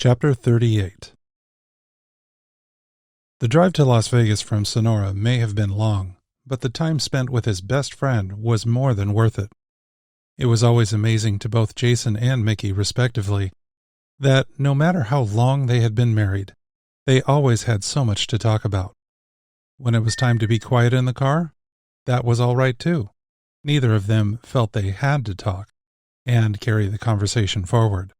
Chapter 38. The drive to Las Vegas from Sonora may have been long, but the time spent with his best friend was more than worth it. It was always amazing to both Jason and Mickey, respectively, that no matter how long they had been married, they always had so much to talk about. When it was time to be quiet in the car, that was all right too. Neither of them felt they had to talk and carry the conversation forward.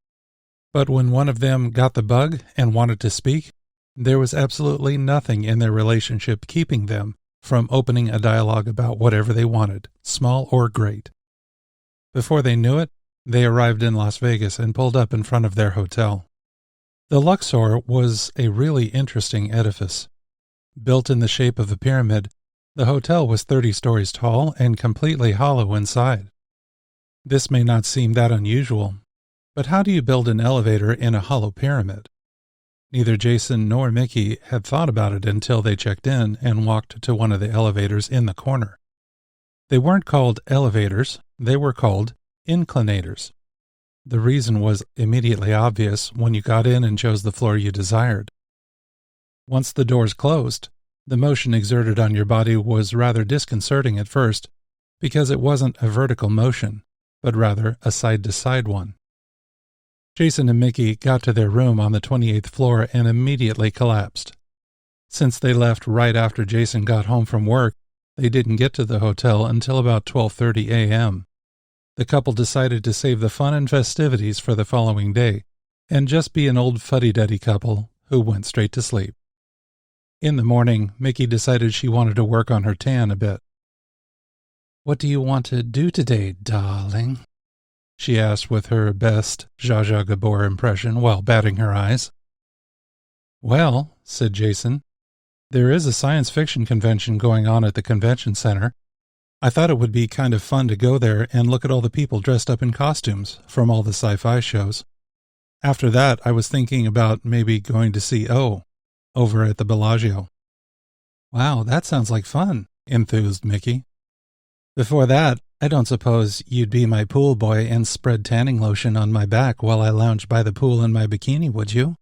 But when one of them got the bug and wanted to speak, there was absolutely nothing in their relationship keeping them from opening a dialogue about whatever they wanted, small or great. Before they knew it, they arrived in Las Vegas and pulled up in front of their hotel. The Luxor was a really interesting edifice. Built in the shape of a pyramid, the hotel was 30 stories tall and completely hollow inside. This may not seem that unusual, but how do you build an elevator in a hollow pyramid? Neither Jason nor Mickey had thought about it until they checked in and walked to one of the elevators in the corner. They weren't called elevators, they were called inclinators. The reason was immediately obvious when you got in and chose the floor you desired. Once the doors closed, the motion exerted on your body was rather disconcerting at first because it wasn't a vertical motion, but rather a side-to-side one. Jason and Mickey got to their room on the 28th floor and immediately collapsed. Since they left right after Jason got home from work, they didn't get to the hotel until about 12:30 a.m. The couple decided to save the fun and festivities for the following day and just be an old fuddy-duddy couple who went straight to sleep. In the morning, Mickey decided she wanted to work on her tan a bit. "What do you want to do today, darling?" she asked with her best Zsa Zsa Gabor impression while batting her eyes. "Well," said Jason, "there is a science fiction convention going on at the convention center. I thought it would be kind of fun to go there and look at all the people dressed up in costumes from all the sci-fi shows. After that, I was thinking about maybe going to see O over at the Bellagio." "Wow, that sounds like fun," enthused Mickey. "Before that, I don't suppose you'd be my pool boy and spread tanning lotion on my back while I lounged by the pool in my bikini, would you?"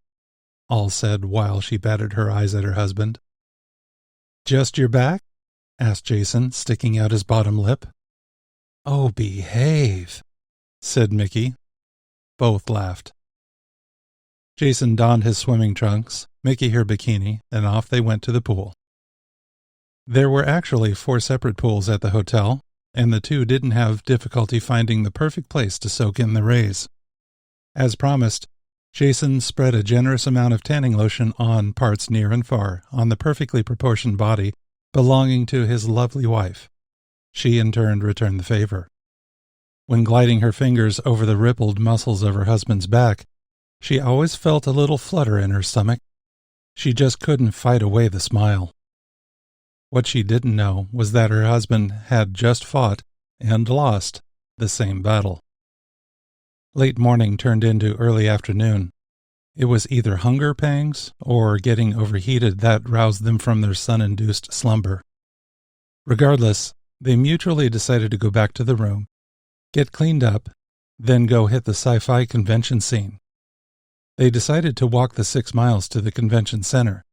All said while she batted her eyes at her husband. "Just your back?" asked Jason, sticking out his bottom lip. "Oh, behave," said Mickey. Both laughed. Jason donned his swimming trunks, Mickey her bikini, and off they went to the pool. There were actually 4 separate pools at the hotel, and the two didn't have difficulty finding the perfect place to soak in the rays. As promised, Jason spread a generous amount of tanning lotion on parts near and far on the perfectly proportioned body belonging to his lovely wife. She in turn returned the favor. When gliding her fingers over the rippled muscles of her husband's back, she always felt a little flutter in her stomach. She just couldn't fight away the smile. What she didn't know was that her husband had just fought and lost the same battle. Late morning turned into early afternoon. It was either hunger pangs or getting overheated that roused them from their sun-induced slumber. Regardless, they mutually decided to go back to the room, get cleaned up, then go hit the sci-fi convention scene. They decided to walk the 6 miles to the convention center.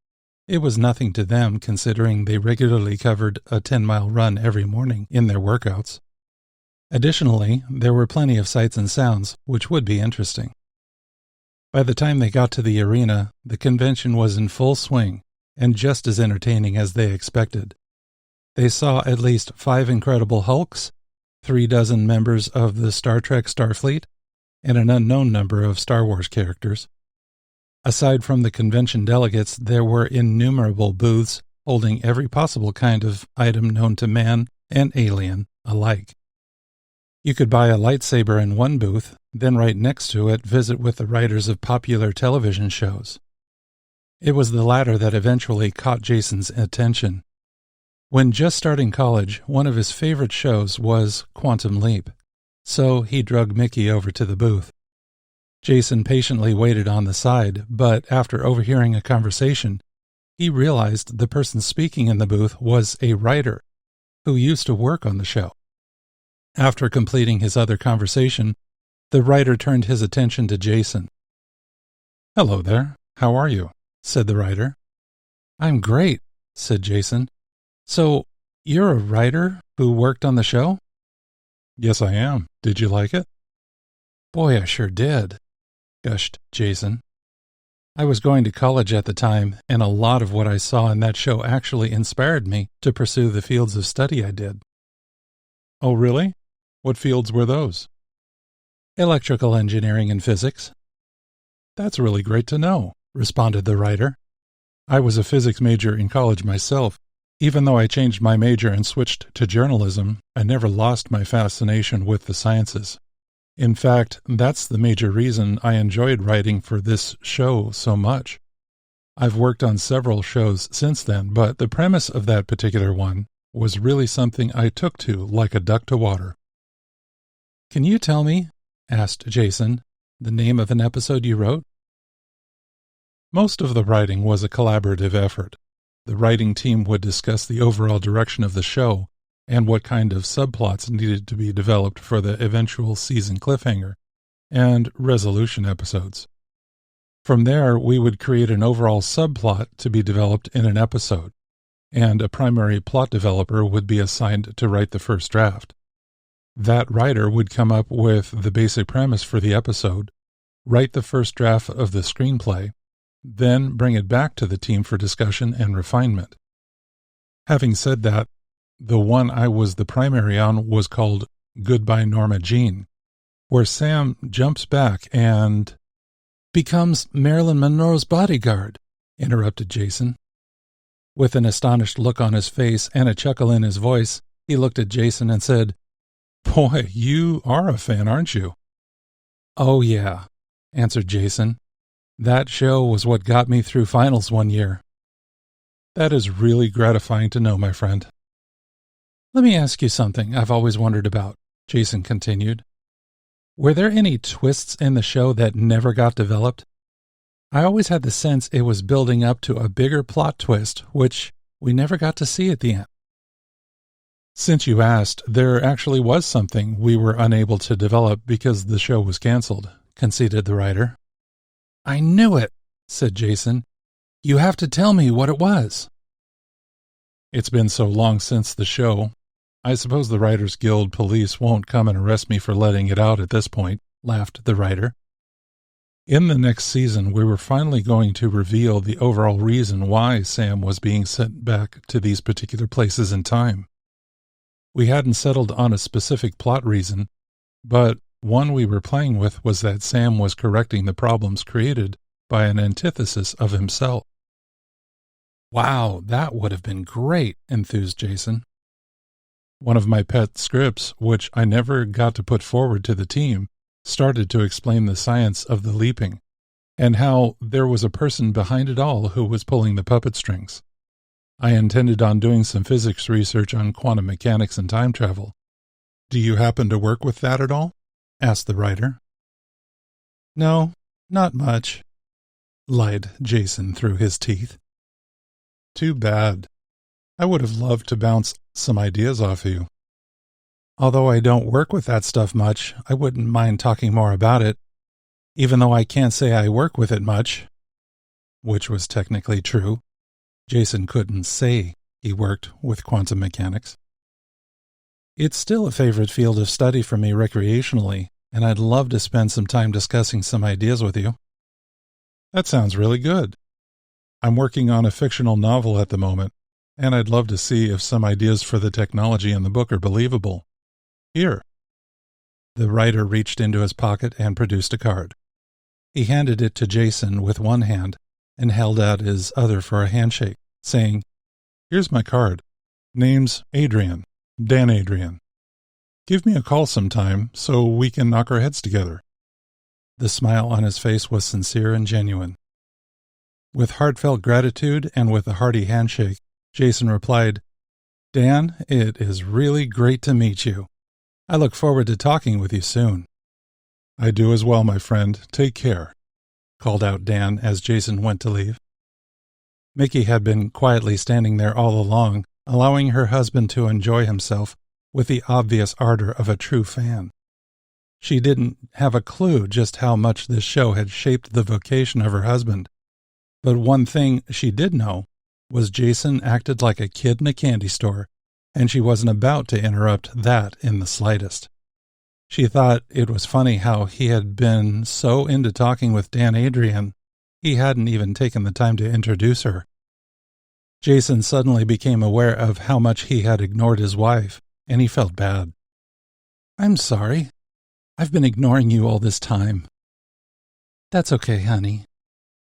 It was nothing to them considering they regularly covered a 10-mile run every morning in their workouts. Additionally, there were plenty of sights and sounds, which would be interesting. By the time they got to the arena, the convention was in full swing and just as entertaining as they expected. They saw at least 5 Incredible Hulks, 3 dozen members of the Star Trek Starfleet, and an unknown number of Star Wars characters. Aside from the convention delegates, there were innumerable booths holding every possible kind of item known to man and alien alike. You could buy a lightsaber in one booth, then right next to it visit with the writers of popular television shows. It was the latter that eventually caught Jason's attention. When just starting college, one of his favorite shows was Quantum Leap, so he drugged Mickey over to the booth. Jason patiently waited on the side, but after overhearing a conversation, he realized the person speaking in the booth was a writer who used to work on the show. After completing his other conversation, the writer turned his attention to Jason. "Hello there. How are you?" said the writer. "I'm great," said Jason. "So, you're a writer who worked on the show?" "Yes, I am. Did you like it?" "Boy, I sure did," gushed Jason. "I was going to college at the time, and a lot of what I saw in that show actually inspired me to pursue the fields of study I did." "Oh, really? What fields were those?" "Electrical engineering and physics." "That's really great to know," responded the writer. "I was a physics major in college myself. Even though I changed my major and switched to journalism, I never lost my fascination with the sciences. In fact, that's the major reason I enjoyed writing for this show so much. I've worked on several shows since then, but the premise of that particular one was really something I took to like a duck to water." "Can you tell me," asked Jason, "the name of an episode you wrote?" Most of the writing was a collaborative effort. The writing team would discuss the overall direction of the show and what kind of subplots needed to be developed for the eventual season cliffhanger and resolution episodes. From there, we would create an overall subplot to be developed in an episode, and a primary plot developer would be assigned to write the first draft. That writer would come up with the basic premise for the episode, write the first draft of the screenplay, then bring it back to the team for discussion and refinement. Having said that, the one I was the primary on was called Goodbye Norma Jean, where Sam jumps back and becomes Marilyn Monroe's bodyguard, interrupted Jason. With an astonished look on his face and a chuckle in his voice, he looked at Jason and said, "Boy, you are a fan, aren't you?" "Oh, yeah," answered Jason. "That show was what got me through finals one year." "That is really gratifying to know, my friend." "Let me ask you something I've always wondered about," Jason continued. "Were there any twists in the show that never got developed? I always had the sense it was building up to a bigger plot twist, which we never got to see at the end." "Since you asked, there actually was something we were unable to develop because the show was canceled," conceded the writer. "I knew it," said Jason. "You have to tell me what it was." "It's been so long since the show. I suppose the Writers Guild police won't come and arrest me for letting it out at this point," laughed the writer. "In the next season, we were finally going to reveal the overall reason why Sam was being sent back to these particular places in time. We hadn't settled on a specific plot reason, but one we were playing with was that Sam was correcting the problems created by an antithesis of himself." "Wow, that would have been great," enthused Jason. "One of my pet scripts, which I never got to put forward to the team, started to explain the science of the leaping, and how there was a person behind it all who was pulling the puppet strings. I intended on doing some physics research on quantum mechanics and time travel. Do you happen to work with that at all?" asked the writer. "No, not much," lied Jason through his teeth. "Too bad. I would have loved to bounce some ideas off you. Although I don't work with that stuff much, I wouldn't mind talking more about it, even though I can't say I work with it much." Which was technically true. Jason couldn't say he worked with quantum mechanics. "It's still a favorite field of study for me recreationally, and I'd love to spend some time discussing some ideas with you." "That sounds really good. I'm working on a fictional novel at the moment, and I'd love to see if some ideas for the technology in the book are believable. Here." The writer reached into his pocket and produced a card. He handed it to Jason with one hand and held out his other for a handshake, saying, "Here's my card. Name's Adrian, Dan Adrian. Give me a call sometime so we can knock our heads together." The smile on his face was sincere and genuine. With heartfelt gratitude and with a hearty handshake, Jason replied, "Dan, it is really great to meet you. I look forward to talking with you soon." "I do as well, my friend. Take care," called out Dan as Jason went to leave. Mickey had been quietly standing there all along, allowing her husband to enjoy himself with the obvious ardor of a true fan. She didn't have a clue just how much this show had shaped the vocation of her husband. But one thing she did know was Jason acted like a kid in a candy store, and she wasn't about to interrupt that in the slightest. She thought it was funny how he had been so into talking with Adrian, he hadn't even taken the time to introduce her. Jason suddenly became aware of how much he had ignored his wife, and he felt bad. "I'm sorry. I've been ignoring you all this time." "That's okay, honey.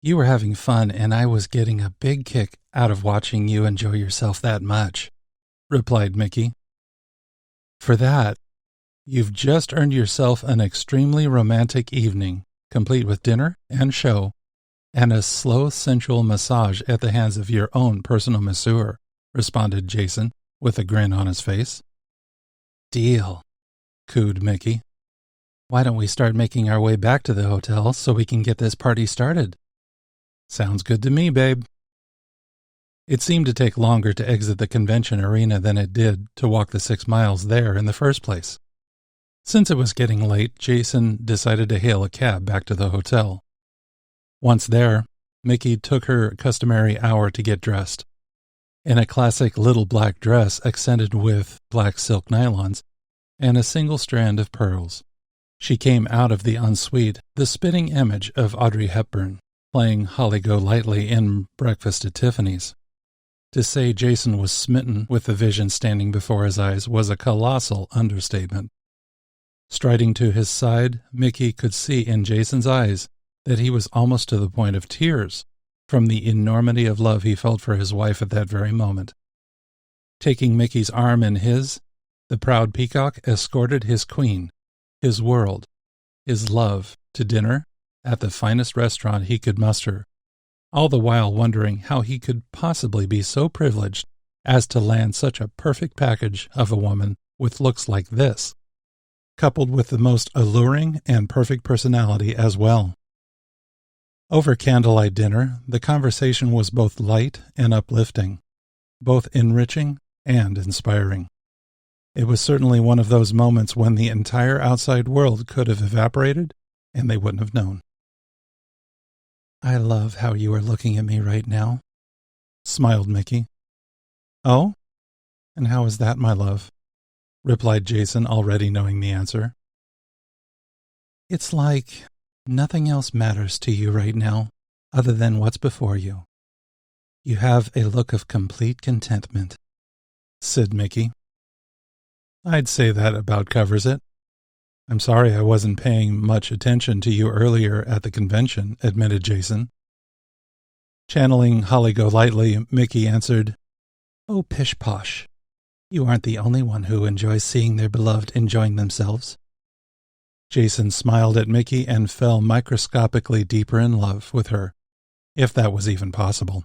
You were having fun, and I was getting a big kick out of watching you enjoy yourself that much," replied Mickey. "For that, you've just earned yourself an extremely romantic evening, complete with dinner and show, and a slow, sensual massage at the hands of your own personal masseur," responded Jason, with a grin on his face. "Deal," cooed Mickey. "Why don't we start making our way back to the hotel so we can get this party started?" "Sounds good to me, babe." It seemed to take longer to exit the convention arena than it did to walk the 6 miles there in the first place. Since it was getting late, Jason decided to hail a cab back to the hotel. Once there, Mickey took her customary hour to get dressed. In a classic little black dress accented with black silk nylons and a single strand of pearls, she came out of the ensuite the spitting image of Audrey Hepburn, playing Holly Golightly in Breakfast at Tiffany's. To say Jason was smitten with the vision standing before his eyes was a colossal understatement. Striding to his side, Mickey could see in Jason's eyes that he was almost to the point of tears from the enormity of love he felt for his wife at that very moment. Taking Mickey's arm in his, the proud peacock escorted his queen, his world, his love, to dinner at the finest restaurant he could muster, all the while wondering how he could possibly be so privileged as to land such a perfect package of a woman with looks like this, coupled with the most alluring and perfect personality as well. Over candlelight dinner, the conversation was both light and uplifting, both enriching and inspiring. It was certainly one of those moments when the entire outside world could have evaporated and they wouldn't have known. "I love how you are looking at me right now," smiled Mickey. "Oh? And how is that, my love?" replied Jason, already knowing the answer. "It's like nothing else matters to you right now other than what's before you. You have a look of complete contentment," said Mickey. "I'd say that about covers it. I'm sorry I wasn't paying much attention to you earlier at the convention," admitted Jason. Channeling Holly Golightly, Mickey answered, "Oh, pish-posh. You aren't the only one who enjoys seeing their beloved enjoying themselves." Jason smiled at Mickey and fell microscopically deeper in love with her, if that was even possible.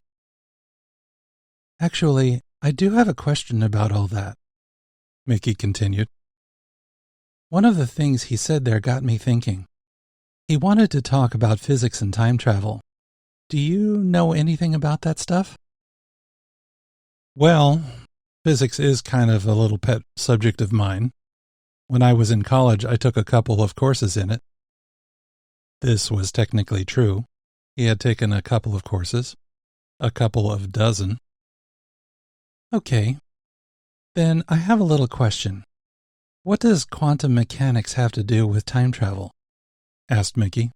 "Actually, I do have a question about all that," Mickey continued. "One of the things he said there got me thinking. He wanted to talk about physics and time travel. Do you know anything about that stuff?" "Well, physics is kind of a little pet subject of mine. When I was in college, I took a couple of courses in it." This was technically true. He had taken a couple of courses, a couple of dozen. "Okay. Then I have a little question. What does quantum mechanics have to do with time travel?" asked Mickey.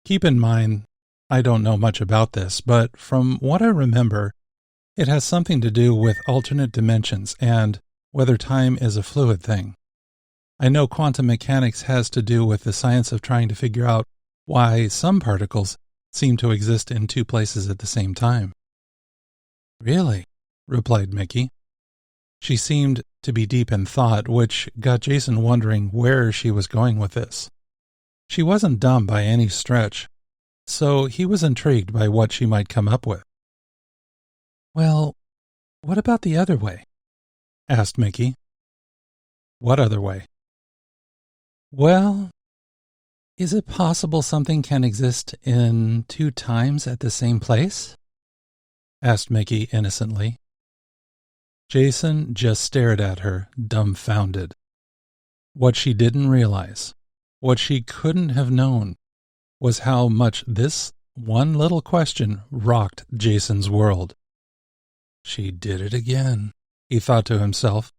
"Keep in mind, I don't know much about this, but from what I remember, it has something to do with alternate dimensions and whether time is a fluid thing. I know quantum mechanics has to do with the science of trying to figure out why some particles seem to exist in two places at the same time." "Really?" replied Mickey. She seemed to be deep in thought, which got Jason wondering where she was going with this. She wasn't dumb by any stretch, so he was intrigued by what she might come up with. "Well, what about the other way?" asked Mickey. "What other way?" "Well, is it possible something can exist in two times at the same place?" asked Mickey innocently. Jason just stared at her, dumbfounded. What she didn't realize, what she couldn't have known, was how much this one little question rocked Jason's world. She did it again, he thought to himself.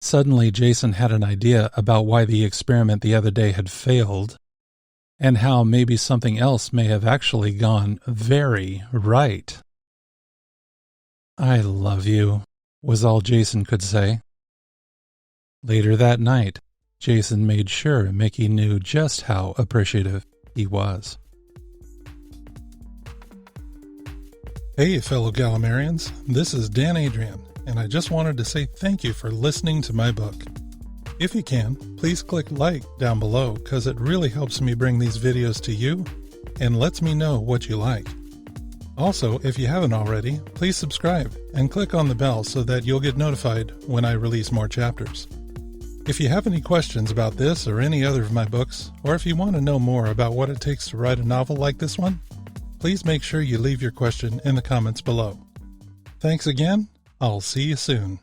Suddenly, Jason had an idea about why the experiment the other day had failed, and how maybe something else may have actually gone very right. "I love you," was all Jason could say. Later that night, Jason made sure Mickey knew just how appreciative he was. Hey, fellow Galimarians, this is Dan Adrian, and I just wanted to say thank you for listening to my book. If you can, please click like down below because it really helps me bring these videos to you and lets me know what you like. Also, if you haven't already, please subscribe and click on the bell so that you'll get notified when I release more chapters. If you have any questions about this or any other of my books, or if you want to know more about what it takes to write a novel like this one, please make sure you leave your question in the comments below. Thanks again. I'll see you soon.